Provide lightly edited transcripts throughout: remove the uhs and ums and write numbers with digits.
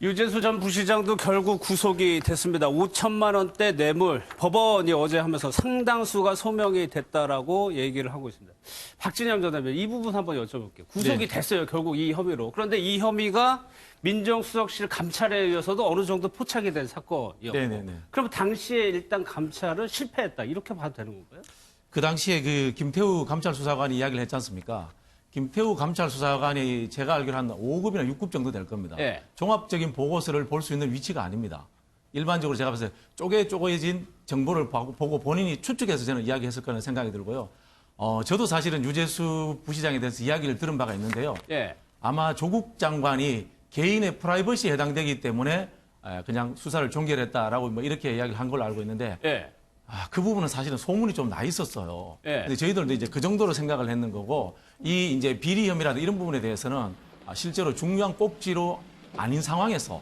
유재수 전 부시장도 결국 구속이 됐습니다. 5천만 원대 뇌물 법원이 어제 하면서 상당수가 소명이 됐다라고 얘기를 하고 있습니다. 박진영 전 대변인 이 부분 한번 여쭤볼게요. 구속이 됐어요. 결국 이 혐의로. 그런데 이 혐의가 민정수석실 감찰에 의해서도 어느 정도 포착이 된 사건이었고. 네네네. 그럼 당시에 일단 감찰은 실패했다. 이렇게 봐도 되는 건가요? 그 당시에 그 김태우 감찰수사관이 이야기를 했지 않습니까? 김태우 감찰수사관이 제가 알기로 한 5급이나 6급 정도 될 겁니다. 예. 종합적인 보고서를 볼 수 있는 위치가 아닙니다. 일반적으로 제가 봤을 때 쪼개진 정보를 보고 본인이 추측해서 저는 이야기했을 거라는 생각이 들고요. 저도 사실은 유재수 부시장에 대해서 이야기를 들은 바가 있는데요. 예. 아마 조국 장관이 개인의 프라이버시에 해당되기 때문에 그냥 수사를 종결했다라고 뭐 이렇게 이야기를 한 걸로 알고 있는데 예. 그 부분은 사실은 소문이 좀 나 있었어요. 예. 근데 저희들도 이제 그 정도로 생각을 했는 거고, 이 이제 비리 혐의라든 이런 부분에 대해서는 실제로 중요한 꼭지로 아닌 상황에서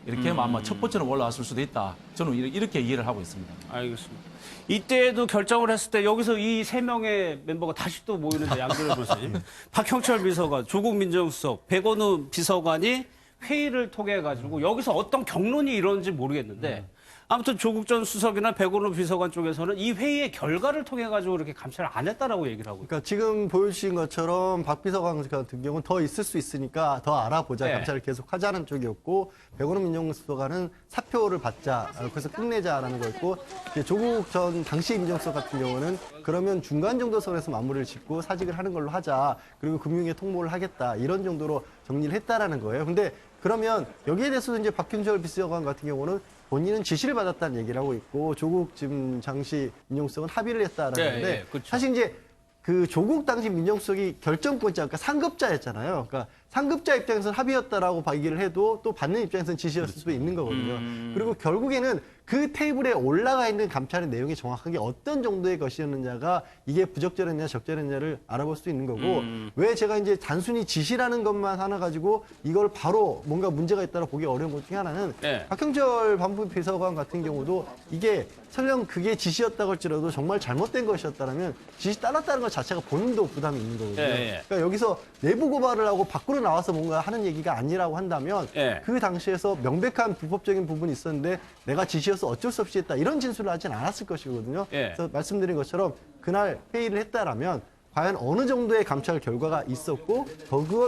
이렇게 아마 첩보처럼 올라왔을 수도 있다. 저는 이렇게 이해를 하고 있습니다. 알겠습니다. 이때도 결정을 했을 때 여기서 이 세 명의 멤버가 다시 또 모이는데 양준호 변호사님, 박형철 비서관, 조국 민정수석, 백원우 비서관이 회의를 통해 가지고 여기서 어떤 경론이 일어는지 모르겠는데 아무튼 조국 전 수석이나 백원우 비서관 쪽에서는 이 회의의 결과를 통해 가지고 이렇게 감찰을 안 했다라고 얘기를 하고 있어요. 그러니까 지금 보여주신 것처럼 박 비서관 같은 경우는 더 있을 수 있으니까 더 알아보자, 네. 감찰을 계속 하자는 쪽이었고, 백원우 민정수석관은 사표를 받자, 그래서 끝내자라는 거였고, 이제 조국 전 당시 민정수석 같은 경우는 그러면 중간 정도 선에서 마무리를 짓고 사직을 하는 걸로 하자, 그리고 금융에 통보를 하겠다, 이런 정도로 정리를 했다라는 거예요. 근데 그러면 여기에 대해서도 이제 박형철 비서관 같은 경우는 본인은 지시를 받았다는 얘기를 하고 있고, 조국 지금 당시 민정수석은 합의를 했다라는 건데, 그렇죠. 사실 이제 그 조국 당시 민정수석이 결정권자, 그러니까 상급자였잖아요. 그러니까 상급자 입장에서는 합의였다라고 얘기를 해도 또 받는 입장에서는 지시였을 수도 있는 거거든요. 그리고 결국에는 그 테이블에 올라가 있는 감찰의 내용이 정확하게 어떤 정도의 것이었느냐가 이게 부적절했냐 적절했냐를 알아볼 수 있는 거고, 왜 제가 이제 단순히 지시라는 것만 하나 가지고 이걸 바로 뭔가 문제가 있다고 보기 어려운 것 중에 하나는 네. 박형철 반부 비서관 같은 경우도 이게 설령 그게 지시였다고 할지라도 정말 잘못된 것이었다면 지시 따랐다는 것 자체가 본인도 부담이 있는 거거든요. 예. 그러니까 여기서 내부 고발을 하고 밖으로 나와서 뭔가 하는 얘기가 아니라고 한다면 예. 그 당시에서 명백한 불법적인 부분이 있었는데 내가 지시여서 어쩔 수 없이 했다, 이런 진술을 하진 않았을 것이거든요. 예. 그래서 말씀드린 것처럼 그날 회의를 했다라면 과연 어느 정도의 감찰 결과가 있었고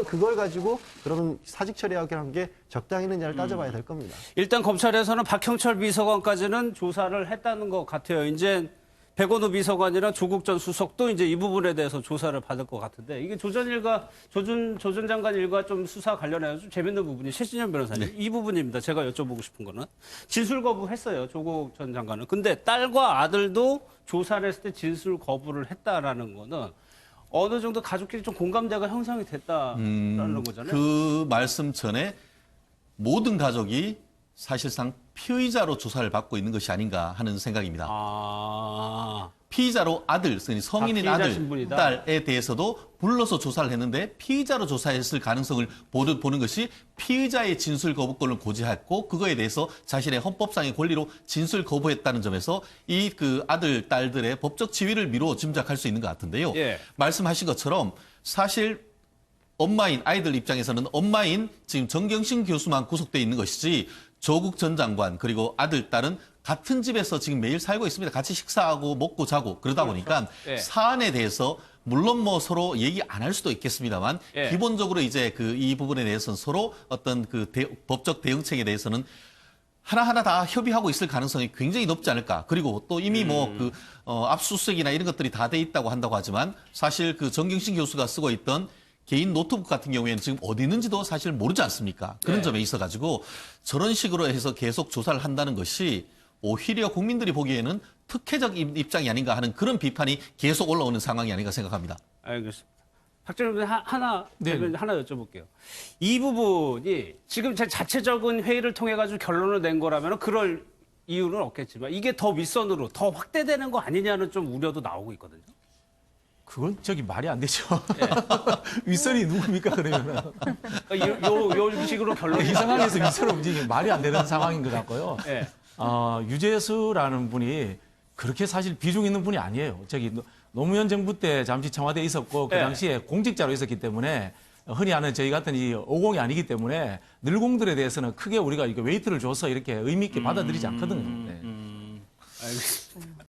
그걸 가지고 그러면 사직 처리하게 게 적당했느냐를 따져봐야 될 겁니다. 일단 검찰에서는 박형철 비서관까지는 조사를 했다는 것 같아요. 이제 백원우 비서관이랑 조국 전 수석도 이제 이 부분에 대해서 조사를 받을 것 같은데, 이게 조 전 장관 일과 좀 수사 관련해서 좀 재밌는 부분이 최진현 변호사님, 이 부분입니다. 제가 여쭤보고 싶은 거는 진술 거부했어요, 조국 전 장관은. 근데 딸과 아들도 조사를 했을 때 진술 거부를 했다라는 거는 어느 정도 가족끼리 좀 공감대가 형성이 됐다라는 거잖아요. 그 말씀 전에 모든 가족이 사실상 피의자로 조사를 받고 있는 것이 아닌가 하는 생각입니다. 피의자로 아들, 성인인 피의자 아들, 신분이다. 딸에 대해서도 불러서 조사를 했는데 피의자로 조사했을 가능성을 보는 것이 피의자의 진술 거부권을 고지했고, 그거에 대해서 자신의 헌법상의 권리로 진술 거부했다는 점에서 이 그 아들, 딸들의 법적 지위를 미루어 짐작할 수 있는 것 같은데요. 예. 말씀하신 것처럼 사실 엄마인 아이들 입장에서는 엄마인 지금 정경심 교수만 구속돼 있는 것이지 조국 전 장관 그리고 아들, 딸은 같은 집에서 지금 매일 살고 있습니다. 같이 식사하고 먹고 자고 그러다 보니까 예. 사안에 대해서 물론 뭐 서로 얘기 안 할 수도 있겠습니다만 예. 기본적으로 이제 이 부분에 대해서는 서로 어떤 법적 대응책에 대해서는 하나하나 다 협의하고 있을 가능성이 굉장히 높지 않을까. 그리고 또 이미 압수수색이나 이런 것들이 다 돼 있다고 한다고 하지만 사실 그 정경심 교수가 쓰고 있던 개인 노트북 같은 경우에는 지금 어디 있는지도 사실 모르지 않습니까? 그런 네. 점에 있어가지고 저런 식으로 해서 계속 조사를 한다는 것이 오히려 국민들이 보기에는 특혜적 입장이 아닌가 하는 그런 비판이 계속 올라오는 상황이 아닌가 생각합니다. 알겠습니다. 박정희 의원님 하나 여쭤볼게요. 이 부분이 지금 제 자체적인 회의를 통해 가지고 결론을 낸 거라면 그럴 이유는 없겠지만 이게 더 윗선으로 더 확대되는 거 아니냐는 좀 우려도 나오고 있거든요. 그건 말이 안 되죠. 윗선이 누굽니까, 그러면은. 요 식으로 결론이 이 상황에서 윗선을 움직이면 말이 안 되는 상황인 것 같고요. 예. 유재수라는 분이 그렇게 사실 비중 있는 분이 아니에요. 노무현 정부 때 잠시 청와대에 있었고 그 네. 당시에 공직자로 있었기 때문에 흔히 하는 저희 같은 이 50이 아니기 때문에 늘공들에 대해서는 크게 우리가 이거 웨이트를 줘서 이렇게 의미 있게 받아들이지 않거든요. 네. 알겠습니다.